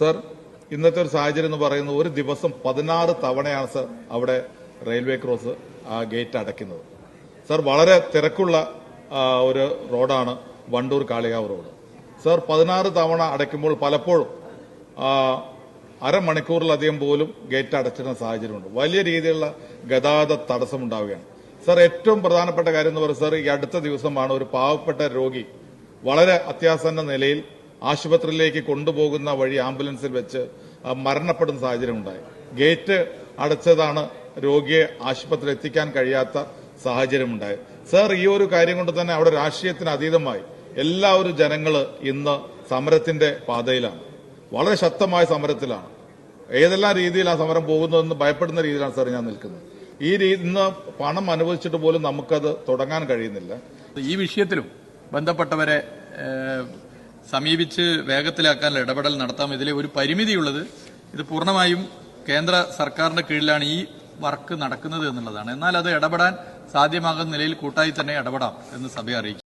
Sir, ഇന്നത്തെ ഒരു സാഹചര്യം എന്ന് പറയുന്നത് ഒരു ദിവസം 16 തവണയാണ് സർ അവിടെ റെയിൽവേ ക്രോസ് ആ ഗേറ്റ് അടയ്ക്കുന്നത്. സർ, വളരെ തിരക്കുള്ള ഒരു റോഡാണ് വണ്ടൂർ കാളികാവ് റോഡ്. സർ, 16 തവണ അടയ്ക്കുമ്പോൾ പലപ്പോഴും അരമണിക്കൂറിലധികം പോലും ഗേറ്റ് അടച്ചിടുന്ന സാഹചര്യമുണ്ട്. വലിയ രീതിയിലുള്ള ഗതാഗത തടസ്സമുണ്ടാവുകയാണ്. സർ, ഏറ്റവും പ്രധാനപ്പെട്ട കാര്യം എന്ന് പറയുന്നത് സർ, ഈ അടുത്ത ദിവസമാണ് ഒരു പാവപ്പെട്ട രോഗി വളരെ അത്യാസന്ന നിലയിൽ ആശുപത്രിയിലേക്ക് കൊണ്ടുപോകുന്ന വഴി ആംബുലൻസിൽ വെച്ച് മരണപ്പെടുന്ന സാഹചര്യം ഉണ്ടായി. ഗേറ്റ് അടച്ചതാണ് രോഗിയെ ആശുപത്രിയിൽ എത്തിക്കാൻ കഴിയാത്ത സാഹചര്യമുണ്ടായി. സർ, ഈ ഒരു കാര്യം കൊണ്ട് തന്നെ അവിടെ രാഷ്ട്രീയത്തിന് അതീതമായി എല്ലാവരും ജനങ്ങൾ ഇന്ന് സമരത്തിന്റെ പാതയിലാണ്, വളരെ ശക്തമായ സമരത്തിലാണ്. ഏതെല്ലാം രീതിയിൽ ആ സമരം പോകുന്നതെന്ന് ഭയപ്പെടുന്ന രീതിയിലാണ് സാർ ഞാൻ നിൽക്കുന്നത്. ഇന്ന് പണം അനുവദിച്ചിട്ട് പോലും നമുക്കത് തുടങ്ങാൻ കഴിയുന്നില്ല. ഈ വിഷയത്തിലും ബന്ധപ്പെട്ടവരെ സമീപിച്ച് വേഗത്തിലാക്കാനുള്ള ഇടപെടൽ നടത്താം. ഇതിലെ ഒരു പരിമിതിയുള്ളത് ഇത് പൂർണ്ണമായും കേന്ദ്ര സർക്കാരിന്റെ കീഴിലാണ് ഈ വർക്ക് നടക്കുന്നത് എന്നുള്ളതാണ്. എന്നാൽ അത് ഇടപെടാൻ സാധ്യമാകുന്ന നിലയിൽ കൂട്ടായി തന്നെ ഇടപെടാം എന്ന് സഭയെ അറിയിക്കും.